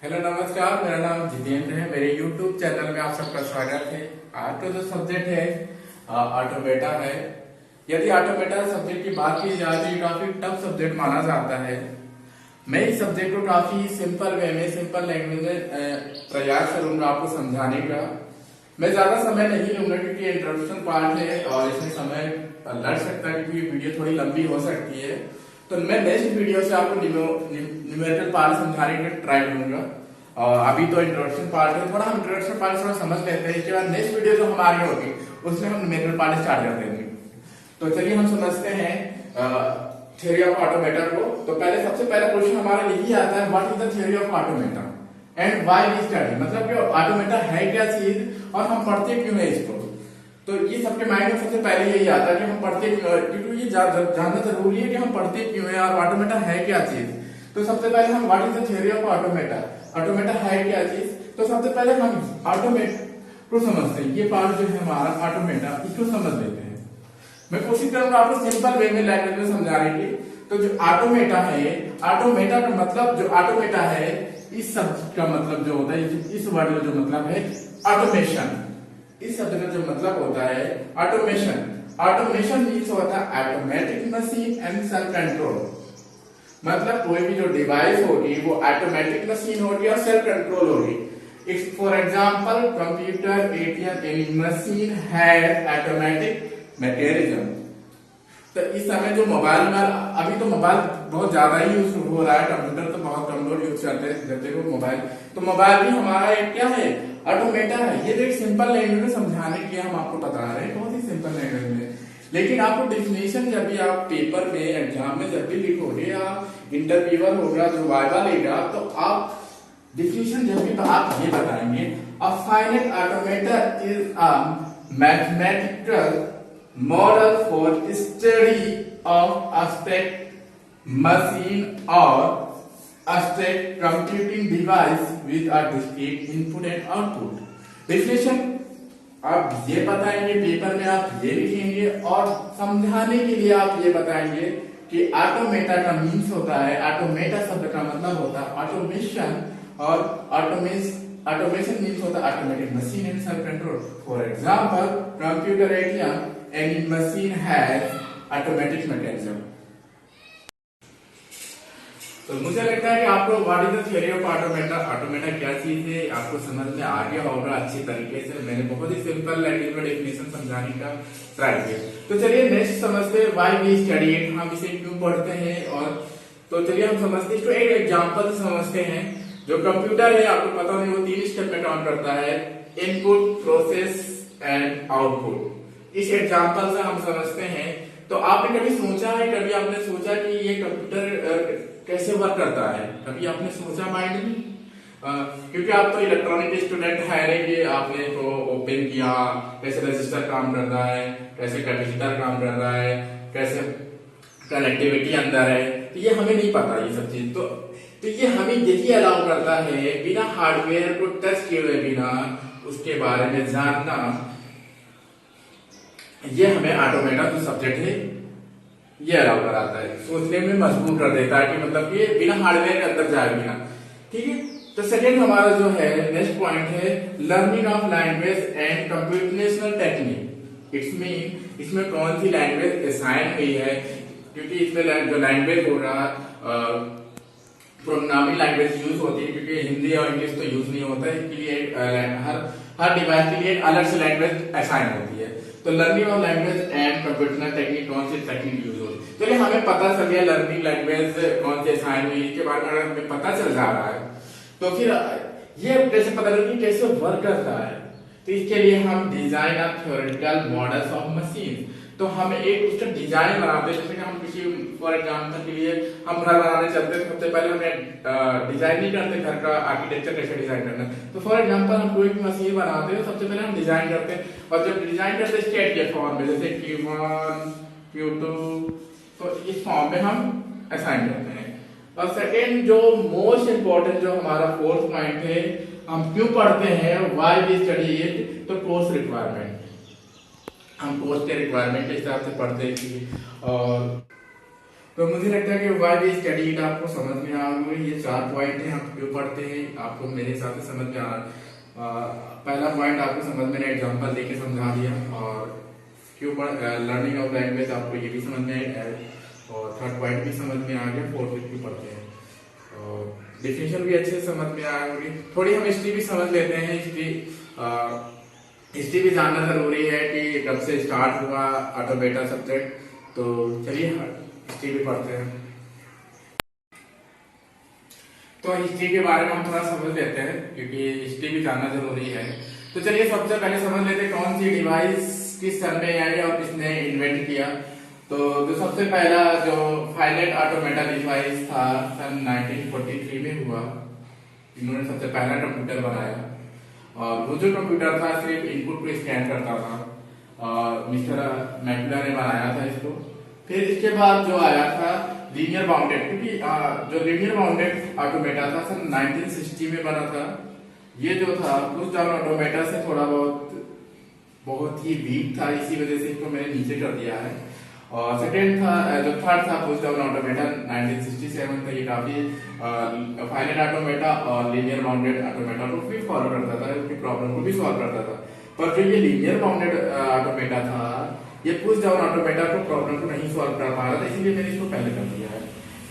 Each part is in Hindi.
हेलो नमस्कार, मेरा नाम जितेंद्र है। मेरे YouTube चैनल में आप सबका स्वागत है। आज का जो सब्जेक्ट है ऑटोमेटा है। यदि ऑटोमेटा सब्जेक्ट की बात की जाए तो ये काफी टफ सब्जेक्ट माना जाता है। मैं इस सब्जेक्ट को काफी सिंपल वे में, सिंपल लैंग्वेज में प्रयास करूंगा आपको समझाने का। मैं ज्यादा समय नहीं लूंगा क्योंकि इंट्रोडक्शन पार्ट है और इसमें समय लग सकता है क्योंकि वीडियो थोड़ी लंबी हो सकती है। तो मैं नेक्स्ट वीडियो से आपको न्यूमेरिकल पार्ट समझाने का ट्राई करूंगा। और अभी तो इंट्रोडक्शन पार्ट है, थोड़ा हम इंट्रोडक्शन पार्ट थोड़ा समझ लेते हैं। इसके बाद नेक्स्ट वीडियो जो हमारी होगी उसमें हम न्यूमेरिकल पार्ट स्टार्ट कर देंगे। तो चलिए हम समझते हैं थ्योरी ऑफ ऑटोमेटा को। तो पहले सबसे पहला क्वेश्चन हमारा यही आता है, what is the theory of automata and why we study. मतलब कि ऑटोमेटा है क्या चीज और हम पढ़ते क्यों है इसको। तो ये सबके माइंड में सबसे पहले यही आता है कि हम पढ़ते क्यों है, क्योंकि ये जानना जरूरी है कि हम पढ़ते क्यों है और ऑटोमेटा है क्या चीज। तो सबसे पहले हम what is the theory of automata, automata है क्या चीज। तो सबसे पहले हम ऑटोमेटा को समझते हैं। ये पार्ट जो है हमारा ऑटोमेटा, इसको समझ लेते हैं। मैं कोशिश करूंगा आपको सिंपल वे में लैंग्वेज में समझाने की। तो जो ऑटोमेटा है, ऑटोमेटा का मतलब, जो ऑटोमेटा है इस शब्द का मतलब जो होता है, इस वर्ड का जो मतलब है ऑटोमेशन। इस शब्द का जो मतलब होता है ऑटोमेशन। ऑटोमेशन मीन्स होता है automatic machine and self control. मतलब कोई भी जो डिवाइस होगी वो ऑटोमेटिक मशीन होगी और सेल्फ कंट्रोल होगी। For example computer, ATM, any machine has automatic mechanism. तो इस समय जो मोबाइल में, अभी तो मोबाइल बहुत ज्यादा ही यूज हो रहा है, कंप्यूटर तो बहुत कम लोग यूज करते हैं मोबाइल। तो मोबाइल भी हमारा एक क्या है, ऑटोमेटा है। ये एक सिंपल लैंग्वेज में समझाने के लिए हम आपको बता रहे हैं, बहुत ही सिंपल लैंग्वेज में। लेकिन आपको डेफिनेशन जब भी आप पेपर में, एग्जाम में जब भी लिखोगे या इंटरव्यूअर होगा जो वाइवा लेगा, तो आप डेफिनेशन जब भी आप ये बताएंगे, a finite automata is a mathematical model for study of abstract machine or abstract computing device with a discrete input and output। Definition आप ये बताएंगे, पेपर में आप ये लिखेंगे और समझाने के लिए आप ये बताएंगे कि ऑटोमेटा का मीन्स होता है, ऑटोमेटा शब्द का मतलब होता है ऑटोमेशन, और ऑटोमेशन मीन्स होता है automatic machine and self control. For example computer, ATM, any machine has automatic mechanism। तो मुझे लगता है कि आपको what is the theory of automata, automata क्या चीज है, आपको समझ में आ गया होगा अच्छी तरीके से। मैंने बहुत ही सिंपल लैंग्वेज में डेफिनेशन समझाने का ट्राई किया। तो चलिए नेक्स्ट समझते हैं, व्हाई वी स्टडी इट, हम इसे क्यों पढ़ते हैं। और तो चलिए हम समझते हैं, इसको एक एग्जांपल समझते हैं। जो कंप्यूटर है आपको पता नहीं, वो 3 स्टेप में काम करता है, इनपुट, प्रोसेस एंड आउटपुट। इस एग्जांपल से हम समझते हैं। तो आपने कभी सोचा है, कभी आपने सोचा कि ये कंप्यूटर कैसे वर्क करता है, कभी आपने सोचा माइंड में? क्योंकि आप तो इलेक्ट्रॉनिक स्टूडेंट है, आपने तो ओपन किया कैसे रजिस्टर काम कर रहा है, कैसे कैपेसिटर काम कर रहा है, कैसे कनेक्टिविटी अंदर है। तो ये हमें नहीं पता ये सब चीज। तो ये हमें यही अलाउ करता है बिना हार्डवेयर को टच किए हुए, बिना उसके बारे में जानना, ये हमें ऑटोमेटा जो सब्जेक्ट है ये अलाउ कराता है, सोचने में मजबूर कर देता है कि मतलब कि बिना हार्डवेयर के अंदर जाए बिना। ठीक है। तो सेकेंड हमारा जो है नेक्स्ट पॉइंट है learning of language and computational technique. It's mean इसमें कौन सी लैंग्वेज असाइन हुई है, क्योंकि इसमें जो लैंग्वेज होगा प्रोग्रामिंग लैंग्वेज यूज होती है, क्योंकि हिंदी और इंग्लिश तो यूज नहीं होता है। इसके लिए हर डिवाइस के लिए अलग से लैंग्वेज असाइन होती है। तो learning of language and computational technique, कौन सी टेक्निक यूज होती है। चलिए हमें पता चल गया लर्निंग लैंग्वेज कौन सी असाइन हुई, इसके बारे में अगर हमें पता चल जा रहा है तो फिर ये कैसे पता लगे कैसे वर्क करता है। तो इसके लिए हम design of theoretical models of machine, तो हम एक उसका डिजाइन बनाते हैं। जैसे कि हम किसी, फॉर एग्जांपल के लिए हम घर बनाने चलते हैं, सबसे पहले हमें डिजाइन नहीं करते घर का आर्किटेक्चर कैसे डिजाइन करना है। तो फॉर एग्जांपल हम कोई भी मशीन बनाते हैं, सबसे पहले हम डिजाइन करते हैं, और जब डिजाइन करते हैं स्टेट के फॉर्म में, जैसे Q1, Q2, तो इस फॉर्म में हम असाइन करते हैं। और सेकेंड जो मोस्ट इंपॉर्टेंट जो हमारा फोर्थ पॉइंट है, हम क्यों पढ़ते हैं, व्हाई वी स्टडी इट। तो कोर्स रिक्वायरमेंट, हम कोर्स के रिक्वायरमेंट के हिसाब से पढ़ते हैं। और तो मुझे लगता है कि वाई बी स्टडीड आपको समझ में आ गई। ये 4 पॉइंट हैं, हम क्यों पढ़ते हैं आपको मेरे हिसाब से समझ में आ रहा। पहला पॉइंट आपको समझ में एग्जांपल देके समझा दिया, और क्यों लर्निंग ऑफ लैंग्वेज आपको ये भी समझ में आया, और थर्ड पॉइंट भी समझ में आ गया, फोर्थ क्यों पढ़ते हैं, और डिफिनेशन भी अच्छे से समझ में आ गई। थोड़ी हम हिस्ट्री भी समझ लेते हैं। हिस्ट्री भी जानना जरूरी है कि कब से स्टार्ट हुआ ऑटो बेटा सब्जेक्ट। तो चलिए हिस्ट्री भी पढ़ते हैं। तो हिस्ट्री के बारे में हम थोड़ा समझ लेते हैं, क्योंकि हिस्ट्री भी जानना जरूरी है। तो चलिए सबसे पहले समझ लेते हैं कौन सी डिवाइस किस सन में आई और किसने इन्वेंट किया। तो जो सबसे पहला जो फाइनाइट ऑटोमेटा डिवाइस था सन 1943 में हुआ। इन्होंने सबसे पहला कंप्यूटर बनाया, और वो जो कंप्यूटर था सिर्फ इनपुट को स्कैन करता था, और मिस्टर मैकला ने बनाया था इसको। फिर इसके बाद जो आया था लीनियर बाउंडेड, क्योंकि जो लीनियर बाउंडेड ऑटोमेटा था सन 1960 में बना था। ये जो था पुश डाउन ऑटोमेटा से थोड़ा बहुत ही वीक था, इसी वजह से इसको मैंने नीचे कर दिया है। और सेकेंड था जो थर्ड था पुश डाउन ऑटोमेटा 1967 का। ये काफी फाइनाइट ऑटोमेटा और लीनियर बाउंडेड ऑटोमेटा को भी फॉलो करता था, इसकी प्रॉब्लम को भी सॉल्व करता था। पर जो ये लीनियर बाउंडेड ऑटोमेटा था, ये पुश डाउन ऑटोमेटा को प्रॉब्लम को नहीं सॉल्व कर पा रहा था, इसलिए मैंने इसको पहले कर दिया है।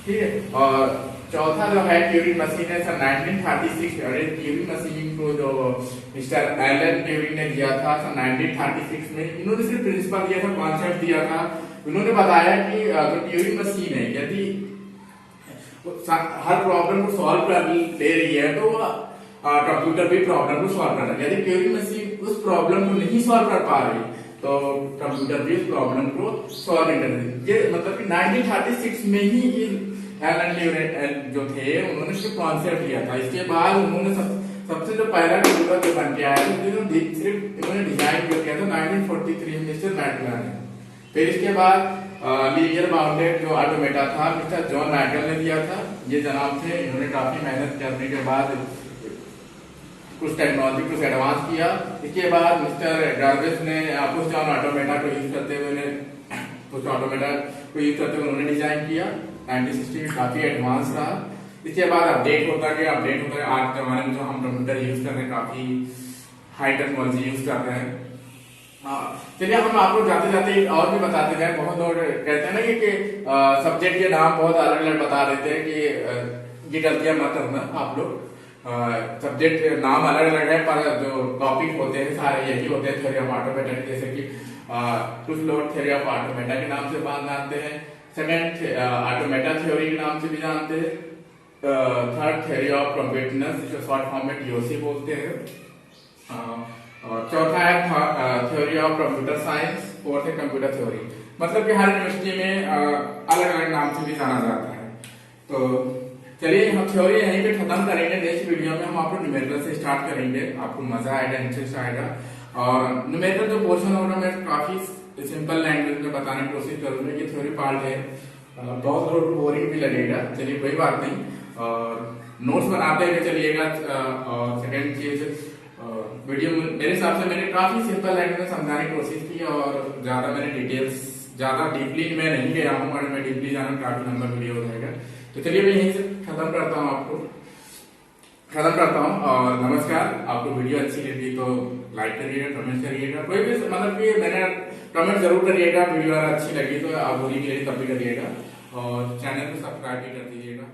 ठीक है। और चौथा जो है ट्यूरिंग मशीन है सन 1936। अरे ट्यूरिंग मशीन को जो मिस्टर एलन ट्यूरिंग ने दिया था सन 1936 में। इन्होंने सिर्फ प्रिंसिपल दिया था, कॉन्सेप्ट दिया था। उन्होंने बताया कि जो ट्यूरिंग मशीन है यदि हर प्रॉब्लम को सॉल्व कर ले रही है तो कंप्यूटर भी प्रॉब्लम को सॉल्व कर रहा है। यदि ट्यूरिंग मशीन उस प्रॉब्लम को नहीं सॉल्व कर पा रही तो कंप्यूटर भी उस प्रॉब्लम को सॉल्व नहीं कर रही। ये मतलब कि 1936 में ही एलन ट्यूरिंग जो थे उन्होंने सिर्फ कॉन्सेप्ट दिया था। इसके बाद उन्होंने सबसे जो पहला कंप्यूटर जो बन के आया सिर्फ इन्होंने डिजाइन किया था 1943 में मिस्टर मैकला ने। फिर इसके बाद लीनियर बाउंडेड जो ऑटोमेटा था मिस्टर जॉन मैकल ने दिया था। ये जनाब थे, इन्होंने काफी मेहनत करने के बाद कुछ टेक्नोलॉजी कुछ एडवांस किया। इसके बाद मिस्टर गार्बेज ने पुश डाउन ऑटोमेटा को यूज करते हुए उन्होंने डिजाइन किया। 1960 में काफी एडवांस रहा। इसके बाद अपडेट होता गया। आज के जमाने में जो हम कंप्यूटर यूज कर रहे हैं काफी हाई टेक्नोलॉजी यूज कर रहे हैं। चलिए हम आपको जाते जाते और भी बताते जाए। बहुत लोग कहते हैं ना कि सब्जेक्ट के नाम बहुत अलग अलग बता देते हैं कि ये गलतियां मत करना आप लोग। सब्जेक्ट नाम अलग अलग है पर जो टॉपिक होते हैं सारे यही होते हैं। थ्योरी ऑफ ऑटोमेटा, जैसे कि कुछ लोग थ्योरी ऑफ ऑटोमेटा के नाम से बात जानते हैं। सेकेंड ऑटोमेटा थ्योरी के नाम से भी जानते हैं। थर्ड थ्योरी ऑफ कंप्यूटेशनल, जिसे शॉर्ट फॉर्म में टीओसी बोलते हैं। और चौथा है theory of computer science. Fourth है कंप्यूटर थ्योरी। मतलब कि हर यूनिवर्सिटी में अलग अलग नाम से भी जाना जाता है। तो चलिए हम थ्योरी यहीं पे खत्म करेंगे। नेक्स्ट वीडियो में हम आपको न्यूमेरिकल से स्टार्ट करेंगे। आपको मजा आएगा, इंटरेस्ट आएगा। और न्यूमेरिकल जो पोर्शन होगा मैं काफी सिंपल लैंग्वेज में बताने की कोशिश करूंगा। ये थ्योरी पार्ट है, बहुत लोग बोरिंग भी लगेगा। चलिए कोई बात नहीं। और नोट्स बनाते हुए चलिएगा। और सेकेंड चीज वीडियो मेरे हिसाब से मैंने काफी सिंपल लैंग्वेज में समझाने की कोशिश की, और ज्यादा मैंने डिटेल्स ज्यादा डीपली मैं नहीं गया हूँ। और मैं डीपली जाना काफी लंबा वीडियो हो जाएगा। तो चलिए मैं यहीं से खत्म करता हूँ और नमस्कार। आपको वीडियो अच्छी लगी तो लाइक करिएगा, कमेंट करिएगा। कोई भी मतलब कि मैंने कमेंट जरूर करिएगा। वीडियो अच्छी लगी तो आप बोलिए तब भी करिएगा, और चैनल को सब्सक्राइब भी कर दीजिएगा।